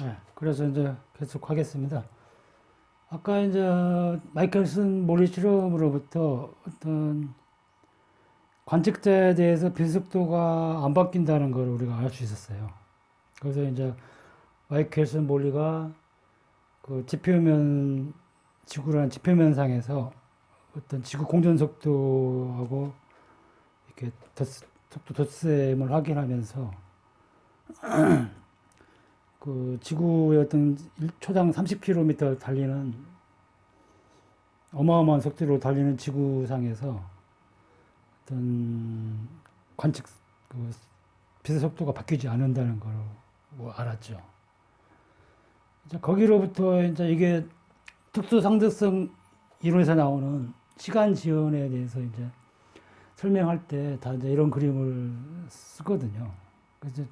네, 그래서 이제 계속 하겠습니다. 아까 이제 마이클슨 모리 실험으로부터 어떤 관측자에 대해서 비속도가 안 바뀐다는 걸 우리가 알 수 있었어요. 그래서 이제 마이클슨 모리가 그 지표면 지구라는 지표면상에서 어떤 지구 공전 속도하고 이렇게 속도 덧셈을 확인하면서 그 지구의 어떤 초당 30km 달리는 어마어마한 속도로 달리는 지구상에서 어떤 관측 그 빛의 속도가 바뀌지 않는다는 걸 뭐 알았죠. 이제 거기로부터 이제 이게 특수 상대성 이론에서 나오는 시간 지연에 대해서 이제 설명할 때 다 이제 이런 그림을 쓰거든요. 그래서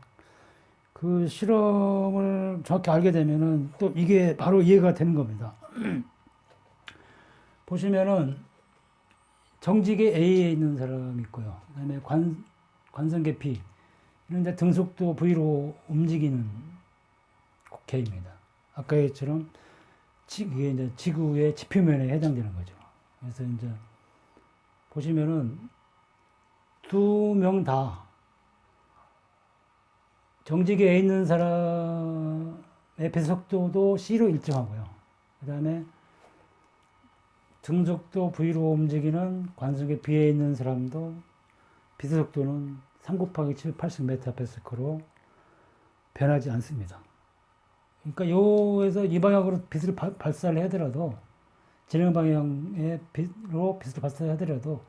그 실험을 정확히 알게 되면은 또 이게 바로 이해가 되는 겁니다. 보시면은 정직의 A에 있는 사람이 있고요. 그다음에 관성계 P 이런 이제 등속도 V로 움직이는 곡해입니다. 아까처럼 이게 이제 지구의 지표면에 해당되는 거죠. 그래서 이제 보시면은 두 명 다 정직에 있는 사람의 배속도도 C로 일정하고요. 그 다음에 등속도 V로 움직이는 관성계 B에 있는 사람도 비속도는 3 곱하기 7 80m/s로 변하지 않습니다. 그러니까 요에서 이 방향으로 빛을 발사를 하더라도 진행 방향으로 빛을 발사하더라도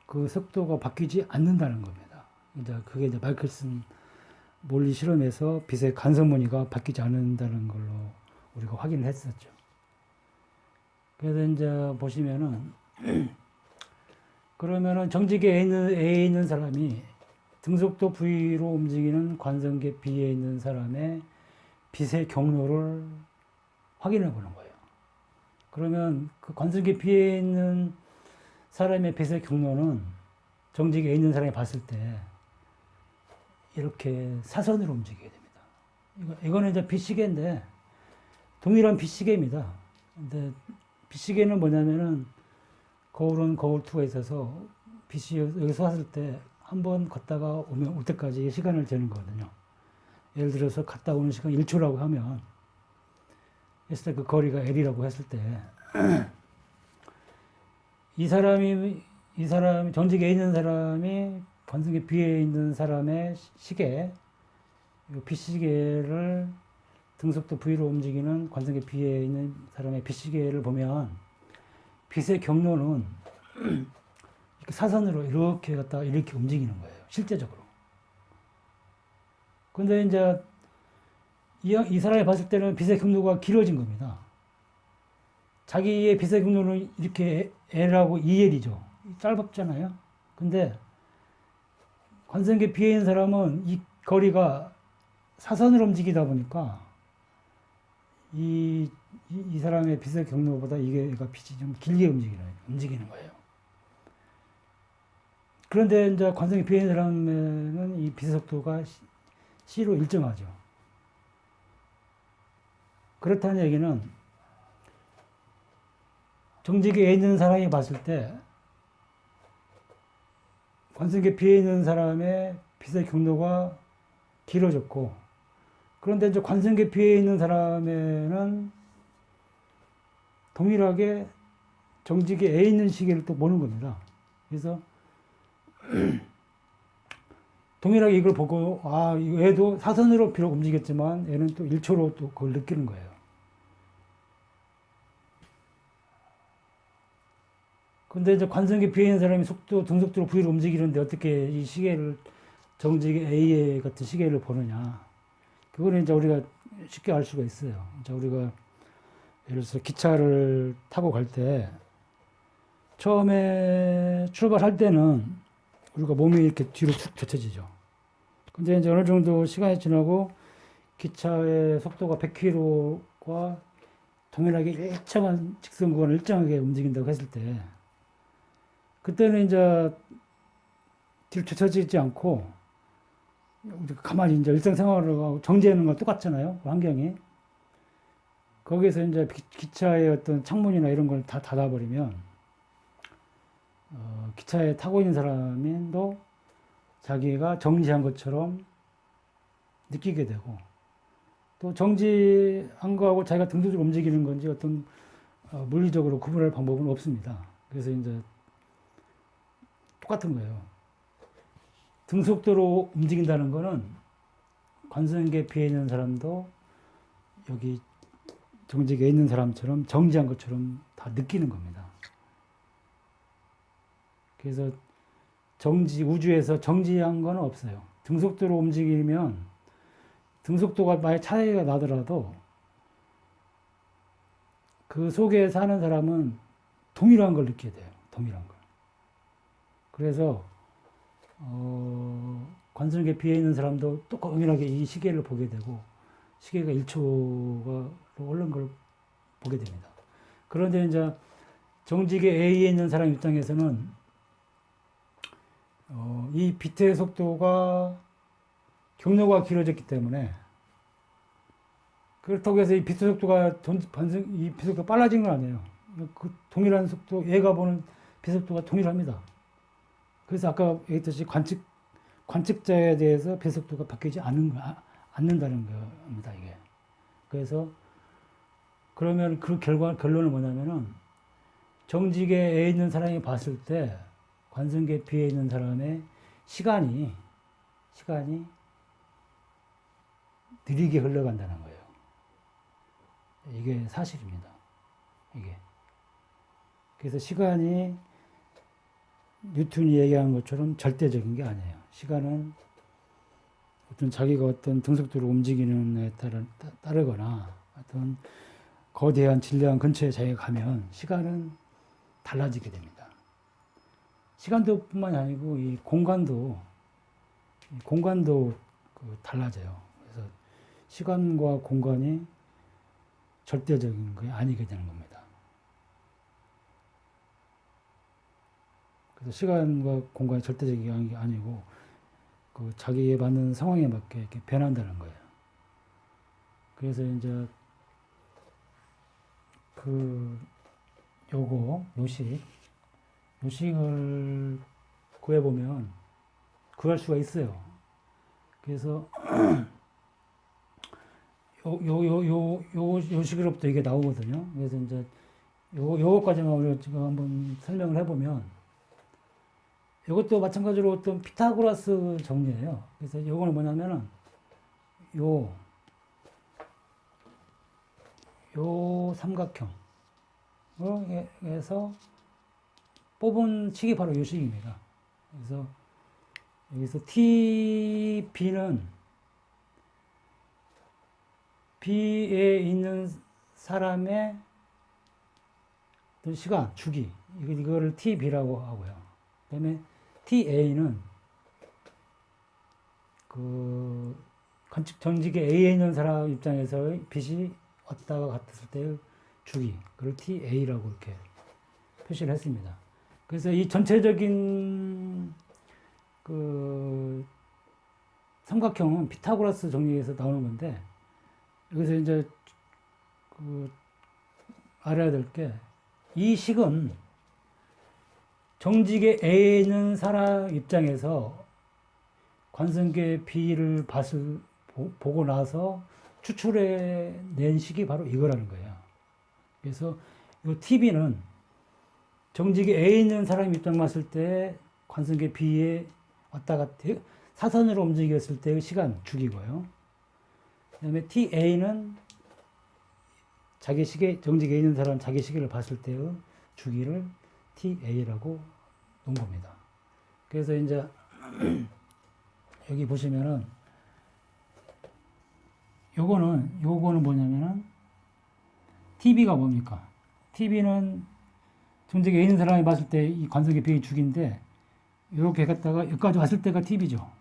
그 속도가 바뀌지 않는다는 겁니다. 이제 그게 이제 마이클슨 몰리 실험에서 빛의 간섭 무늬가 바뀌지 않는다는 걸로 우리가 확인을 했었죠. 그래서 이제 보시면은 그러면은 정직에 A에 있는 사람이 등속도 V로 움직이는 관성계 B에 있는 사람의 빛의 경로를 확인해 보는 거예요. 그러면 그 관성계 B에 있는 사람의 빛의 경로는 정직에 있는 사람이 봤을 때 이렇게 사선으로 움직이게 됩니다. 이거는 이제 빛시계인데 동일한 빛시계입니다. 근데 빛시계는 뭐냐면은 거울은 거울투가 있어서 빛이 여기서 왔을 때 한 번 걷다가 올 때까지 시간을 재는 거거든요. 예를 들어서 갔다 오는 시간 1초라고 하면 했을 때 그 거리가 L이라고 했을 때 이 사람이 전직에 있는 사람이 관성계 B에 있는 사람의 시계, 빛시계를 등속도 V로 움직이는 관성계 B에 있는 사람의 빛시계를 보면 빛의 경로는 이렇게 사선으로 이렇게 갖다 이렇게 움직이는 거예요. 실제적으로. 근데 이제 이 사람이 봤을 때는 빛의 경로가 길어진 겁니다. 자기의 빛의 경로는 이렇게 L하고 2L이죠. 짧았잖아요. 근데 관성계 B에 있는 사람은 이 거리가 사선으로 움직이다 보니까 이 사람의 빛의 경로보다 이게 빛이 좀 길게 움직이는 거예요. 그런데 이제 관성계 B에 있는 사람은 이 빛의 속도가 C로 일정하죠. 그렇다는 얘기는 정직에 있는 사람이 봤을 때 관성계 B에 있는 사람의 빛의 경로가 길어졌고, 그런데 이제 관성계 B에 있는 사람에는 동일하게 정직에 A에 있는 시계를 또 보는 겁니다. 그래서 동일하게 이걸 보고 얘도 사선으로 비록 움직였지만 얘는 또 1초로 또 그걸 느끼는 거예요. 근데 이제 관성계 B에 있는 사람이 등속도로 V로 움직이는데 어떻게 이 시계를 정직의 A 같은 시계를 보느냐. 그거는 이제 우리가 쉽게 알 수가 있어요. 이제 우리가 예를 들어서 기차를 타고 갈 때 처음에 출발할 때는 우리가 몸이 이렇게 뒤로 쭉 젖혀지죠. 근데 이제 어느 정도 시간이 지나고 기차의 속도가 100km과 동일하게 일정한 직선 구간을 일정하게 움직인다고 했을 때 그때는 이제 뒤로 젖혀지지 않고 가만히 이제 일상생활을 하고 정지하는 건 똑같잖아요. 환경이. 거기서 이제 기차의 어떤 창문이나 이런 걸 다 닫아버리면 기차에 타고 있는 사람도 자기가 정지한 것처럼 느끼게 되고, 또 정지한 거하고 자기가 등속으로 움직이는 건지 어떤 물리적으로 구분할 방법은 없습니다. 그래서 이제 똑같은 거예요. 등속도로 움직인다는 거는 관성계피에 있는 사람도 여기 정지기에 있는 사람처럼 정지한 것처럼 다 느끼는 겁니다. 그래서 우주에서 정지한 건 없어요. 등속도로 움직이면 등속도가 만약 차이가 나더라도 그 속에 사는 사람은 동일한 걸 느끼게 돼요. 동일한 걸. 그래서 관성계피에 있는 사람도 동일하게 이 시계를 보게 되고, 시계가 1초가 오른 걸 보게 됩니다. 그런데 이제 정지계 A에 있는 사람 입장에서는 이 빛의 속도가 경로가 길어졌기 때문에, 그렇다고 해서 이 빛의 속도가 이 빛 속도가 빨라진 건 아니에요. 그 동일한 속도, 얘가 보는 빛 속도가 동일합니다. 그래서 아까 얘기했듯이 관측자에 대해서 빛 속도가 바뀌지 않는다는 겁니다, 이게. 그래서 그러면 그 결론은 뭐냐면은, 정지계에 있는 사람이 봤을 때 관성계피에 있는 사람의 시간이 느리게 흘러간다는 거예요. 이게 사실입니다. 이게. 그래서 시간이 뉴턴이 얘기한 것처럼 절대적인 게 아니에요. 시간은 자기가 어떤 등속도로 움직이는 에 따르거나 어떤 거대한 질량 근처에 자기가 가면 시간은 달라지게 됩니다. 시간도 뿐만이 아니고 이 공간도 달라져요. 그래서 시간과 공간이 절대적인 게 아니게 되는 겁니다. 그래서 시간과 공간이 절대적인 게 아니고 그 자기에 맞는 상황에 맞게 이렇게 변한다는 거예요. 그래서 이제 요식을 구해보면 구할 수가 있어요. 그래서 요식으로부터 이게 나오거든요. 그래서 이제 요거까지만 우리가 지금 한번 설명을 해보면, 이것도 마찬가지로 어떤 피타고라스 정리예요. 그래서 요거는 뭐냐면은 요 삼각형에서 뽑은 식이 바로 요 식입니다. 그래서 여기서 TB는 B에 있는 사람의 어떤 시간, 주기, 이거를 TB라고 하고요. 그 다음에 TA는 정직에 A에 있는 사람 입장에서의 빛이 왔다가 갔을 때의 주기, 그걸 TA라고 이렇게 표시를 했습니다. 그래서 이 전체적인 삼각형은 피타고라스 정리에서 나오는 건데, 여기서 이제 알아야 될 게, 이 식은 정직에 A에 있는 사람 입장에서 관성계 B를 보고 나서 추출해낸 식이 바로 이거라는 거예요. 그래서 이 TB는 정직에 A에 있는 사람 입장 봤을 때 관성계 B에 왔다 갔다 사선으로 움직였을 때의 시간 주기고요. 그 다음에 TA는 자기 시계, 정직에 있는 사람 자기 시계를 봤을 때의 주기를 TA라고 놓은 겁니다. 그래서 이제 여기 보시면은 요거는 뭐냐면은 TB가 뭡니까? TB는 정직에 있는 사람이 봤을 때 이 관성계 B의 주기인데, 이렇게 갔다가 여기까지 왔을 때가 TB죠.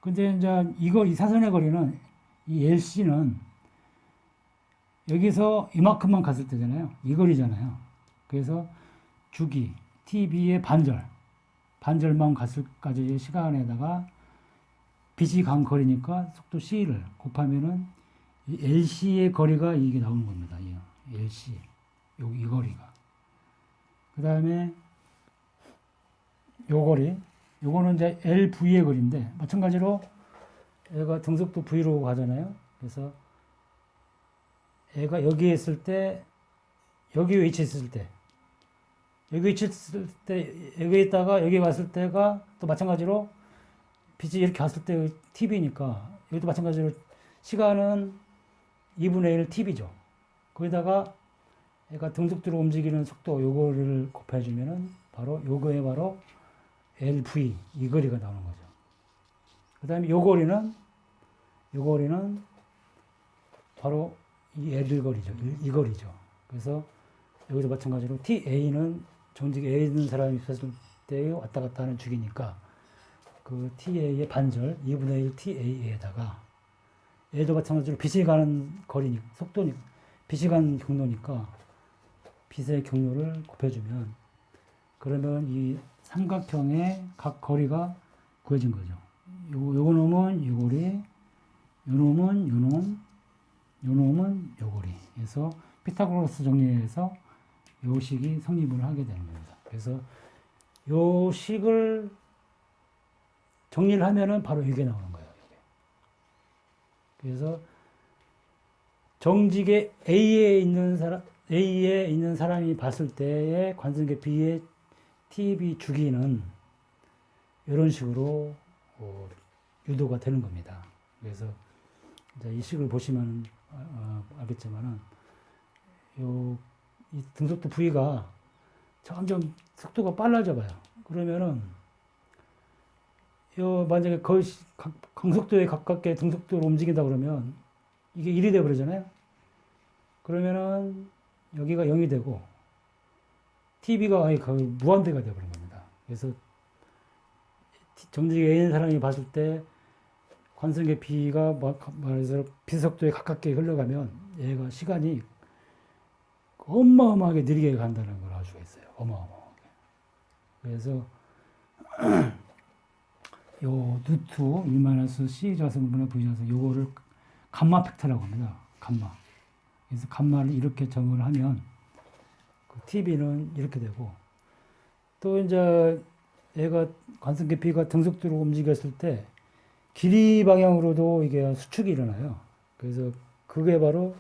근데 이제 이 사선의 거리는 이 LC는 여기서 이만큼만 갔을 때잖아요. 이 거리잖아요. 그래서 주기 TB의 반절만 갔을 까지의 시간에다가 빛이 간 거리니까 속도 C를 곱하면은 이 LC의 거리가 이게 나오는 겁니다. 이 LC. 이 거리가. 그 다음에 요 거리. 요거는 이제 LV의 거리인데, 마찬가지로 얘가 등속도 V로 가잖아요. 그래서 얘가 여기에 있을 때, 여기 위치에 있을 때, 여기 위치에 있을 때, 여기 있다가 여기 왔을 때가 또 마찬가지로 빛이 이렇게 갔을 때 TV니까, 여기도 마찬가지로 시간은 2분의 1 TV죠. 거기다가 얘가 등속도로 움직이는 속도 요거를 곱해주면은 바로 요거에 바로 LV 이 거리가 나오는 거죠. 그 다음에 요 거리는 바로 이 L 거리죠. 이 거리죠. 그래서 여기도 마찬가지로 TA는 정직에 A 있는 사람이 있었을 때 왔다 갔다 하는 주기니까 그 TA의 반절 2분의 1 TA에다가 얘도 마찬가지로 빛이 가는 거리니까 속도니까 빛이 가는 경로니까 빛의 경로를 곱해주면 그러면 이 삼각형의 각 거리가 구해진 거죠. 요거 놈은 요 거리, 요 놈은 요 놈, 요 놈은 요 거리. 그래서 피타고라스 정리해서 요 식이 성립을 하게 되는 겁니다. 그래서 요 식을 정리를 하면은 바로 이게 나오는 거예요. 이게. 그래서 정직에 A에 있는 사람이 봤을 때의 관성계 B의 TV 주기는 이런 식으로 유도가 되는 겁니다. 그래서 이제 이 식을 보시면 알겠지만은 이 등속도 V가 점점 속도가 빨라져 봐요. 그러면은 만약에 거의 강속도에 가깝게 등속도로 움직인다 그러면 이게 1이 돼 버리잖아요. 그러면은 여기가 0이 되고 TV가 아예 거의 무한대가 되어 버린 겁니다. 그래서 정직에 있는 사람이 봤을 때 관성계 B가 말해서 빛속도에 가깝게 흘러가면 얘가 시간이 어마어마하게 느리게 간다는 걸 알 수가 있어요. 어마어마하게. 그래서 요 루트 1-C 자승분의 V 자승 요거를 감마 팩터라고 합니다. 감마. 그래서 감마를 이렇게 정을 하면 그 TV는 이렇게 되고 또 이제 얘가 관성계 B가 등속도로 움직였을 때 길이 방향으로도 이게 수축이 일어나요. 그래서 그게 바로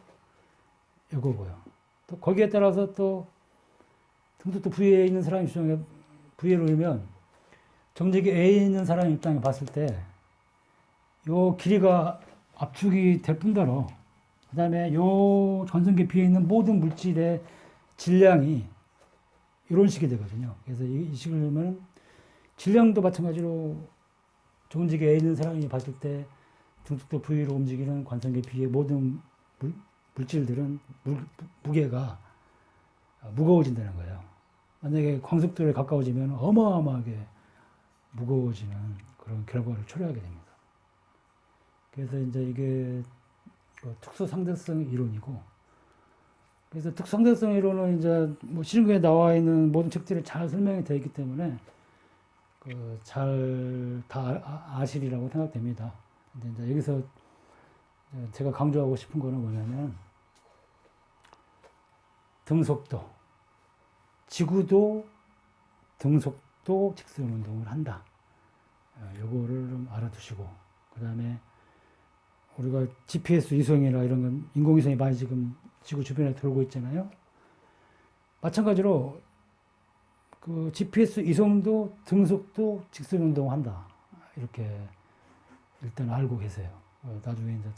이거고요. 또 거기에 따라서 또 등속도 V에 있는 사람 입장에 V를 놓으면 정직이 A에 있는 사람 입장에 봤을 때 요 길이가 압축이 될 뿐더러 그 다음에 요 관성계 B에 있는 모든 물질의 질량이 이런 식이 되거든요. 그래서 이 식을 보면 질량도 마찬가지로 정직에 A에 있는 사람이 봤을 때 등속도 V로 움직이는 관성계 B의 모든 물질들은 무게가 무거워진다는 거예요. 만약에 광속도에 가까워지면 어마어마하게 무거워지는 그런 결과를 초래하게 됩니다. 그래서 이제 이게 특수상대성 이론이고, 그래서 특수상대성 이론은 이제 뭐 시중에 나와 있는 모든 책들이 잘 설명이 되어 있기 때문에 잘 다 아시리라고 생각됩니다. 근데 이제 여기서 제가 강조하고 싶은 거는 뭐냐면 등속도, 지구도 등속도 직선 운동을 한다. 요거를 좀 알아두시고, 그 다음에 우리가 GPS 위성이나 이런 건 인공위성이 많이 지금 지구 주변에 돌고 있잖아요. 마찬가지로 그 GPS 위성도 등속도 직선 운동을 한다. 이렇게 일단 알고 계세요. 나중에 이제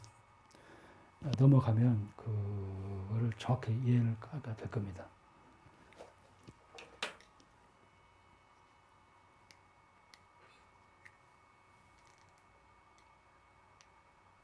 넘어가면 그거를 정확히 이해를 하게 될 겁니다.